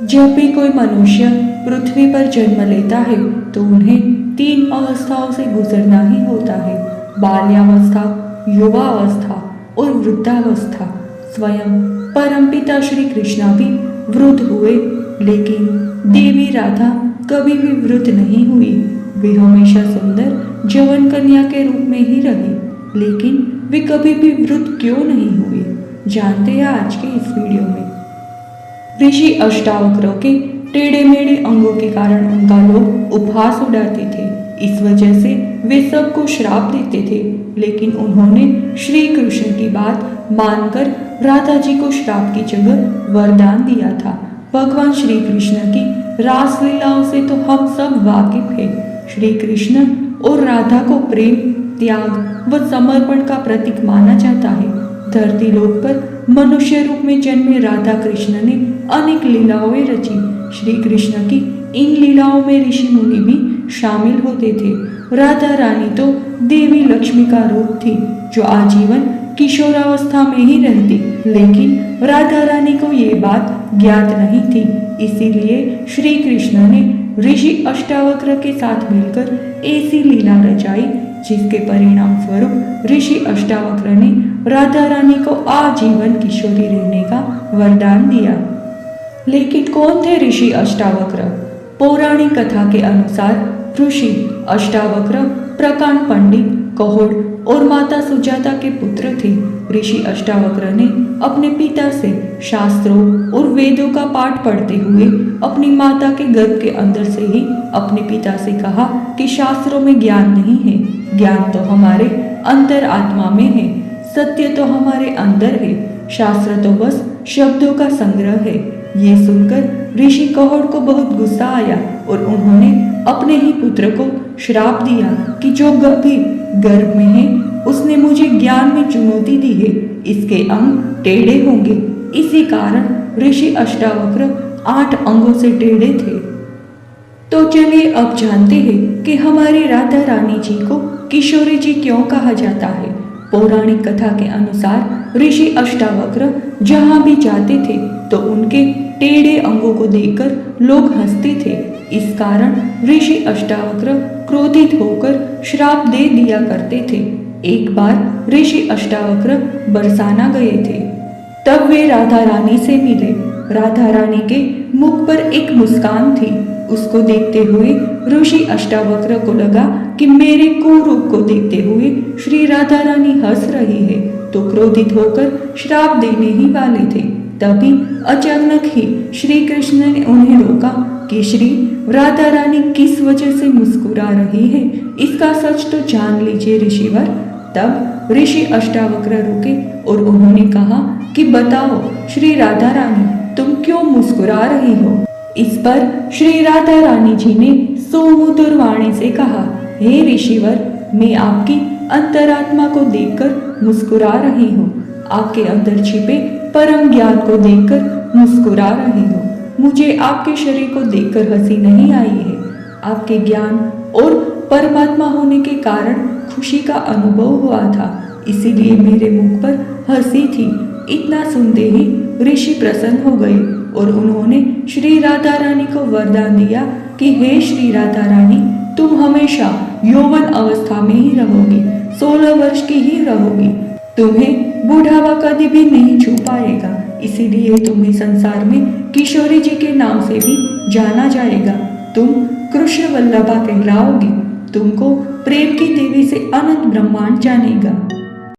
जब भी कोई मनुष्य पृथ्वी पर जन्म लेता है तो उन्हें 3 अवस्थाओं से गुजरना ही होता है। बाल्यावस्था, युवावस्था और वृद्धावस्था। स्वयं परमपिता श्री कृष्णा भी वृद्ध हुए, लेकिन देवी राधा कभी भी वृद्ध नहीं हुई। वे हमेशा सुंदर जवन कन्या के रूप में ही रही, लेकिन वे कभी भी वृद्ध क्यों नहीं हुई, जानते हैं आज के इस वीडियो में। ऋषि अष्टावक्रों के टेढ़े मेढ़े अंगों के कारण उनका लोग उपहास उड़ाते थे। इस वजह से वे सबको श्राप देते थे, लेकिन उन्होंने श्री कृष्ण की बात मानकर राधा जी को श्राप की जगह वरदान दिया था। भगवान श्री कृष्ण की रासलीलाओं से तो हम सब वाकिफ हैं। श्री कृष्ण और राधा को प्रेम, त्याग व समर्पण का प्रतीक माना जाता है। धरती लोक पर मनुष्य रूप में जन्मे राधा कृष्ण ने अनेक लीलाएं रची। श्री कृष्ण की इन लीलाओं में ऋषि मुनि भी शामिल होते थे। राधा रानी तो देवी लक्ष्मी का रूप थी, जो आजीवन किशोरावस्था में ही रहती, लेकिन राधा रानी को ये बात ज्ञात नहीं थी। इसीलिए श्री कृष्ण ने ऋषि अष्टावक्र के साथ मिलकर ऐसी लीला रचाई, जिसके परिणाम स्वरूप ऋषि अष्टावक्र ने राधा रानी को आजीवन किशोरी रहने का वरदान दिया। लेकिन कौन थे ऋषि अष्टावक्र? पौराणिक कथा के अनुसार ऋषि अष्टावक्र प्रकांड पंडित, कहोड़ और माता सुजाता के पुत्र थे। ऋषि अष्टावक्र ने अपने पिता से शास्त्रों और वेदों का पाठ पढ़ते हुए अपनी माता के गर्भ के अंदर से ही अपने पिता से कहा कि शास्त्रों में ज्ञान नहीं है, ज्ञान तो हमारे अंतर आत्मा में है, सत्य तो हमारे अंदर है, शास्त्र तो बस शब्दों का संग्रह है। ये सुनकर ऋषि कहोड़ को बहुत गुस्सा आया और उन्होंने अपने ही पुत्र को श्राप दिया कि जो भी गर्भ में है उसने मुझे ज्ञान में चुनौती दी है, इसके अंग टेढ़े होंगे। इसी कारण ऋषि अष्टावक्र 8 अंगों से टेढ़े थे। तो चलिए अब जानते हैं कि हमारी राधा रानी जी को किशोरी जी क्यों कहा जाता है। पौराणिक कथा के अनुसार ऋषि अष्टावक्र जहाँ भी जाते थे तो उनके टेढ़े अंगों को देखकर लोग हंसते थे। इस कारण ऋषि अष्टावक्र क्रोधित होकर श्राप दे दिया करते थे। एक बार ऋषि अष्टावक्र बरसाना गए थे, तब वे राधा रानी से मिले। राधा रानी के मुख पर एक मुस्कान थी। उसको देखते हुए ऋषि अष्टावक्र को लगा कि मेरे कुरूप को देखते हुए श्री राधा रानी हंस रही है, तो क्रोधित होकर श्राप देने ही वाले थे। तभी अचानक ही श्री कृष्ण ने उन्हें रोका कि श्री राधा रानी किस वजह से मुस्कुरा रही है, इसका सच तो जान लीजिए ऋषिवर। तब ऋषि अष्टावक्र रुके और उन्होंने कहा कि बताओ श्री राधा रानी, तुम क्यों मुस्कुरा रही हो। इस पर श्री राधा रानी जी ने सुमधुर वाणी से कहा, हे ऋषिवर, मैं आपकी अंतरात्मा को देखकर मुस्कुरा रही हूँ, आपके अंदर छिपे परम ज्ञान को देखकर मुस्कुरा रही हूँ। मुझे आपके शरीर को देखकर हंसी नहीं आई है, आपके ज्ञान और परमात्मा होने के कारण खुशी का अनुभव हुआ था, इसीलिए मेरे मुख पर हंसी थी। इतना सुनते ही ऋषि प्रसन्न हो गए और उन्होंने श्री राधा रानी को वरदान दिया कि हे श्री राधा रानी, तुम हमेशा यौवन अवस्था में ही रहोगी, 16 वर्ष की ही रहोगी, तुम्हें बुढ़ावा कभी भी नहीं छू पाएगा, इसीलिए तुम्हें संसार में किशोरी जी के नाम से भी जाना जाएगा। तुम कृष्ण वल्लभा कहलाओगी, तुमको प्रेम की देवी से अनंत ब्रह्मांड जानेगा।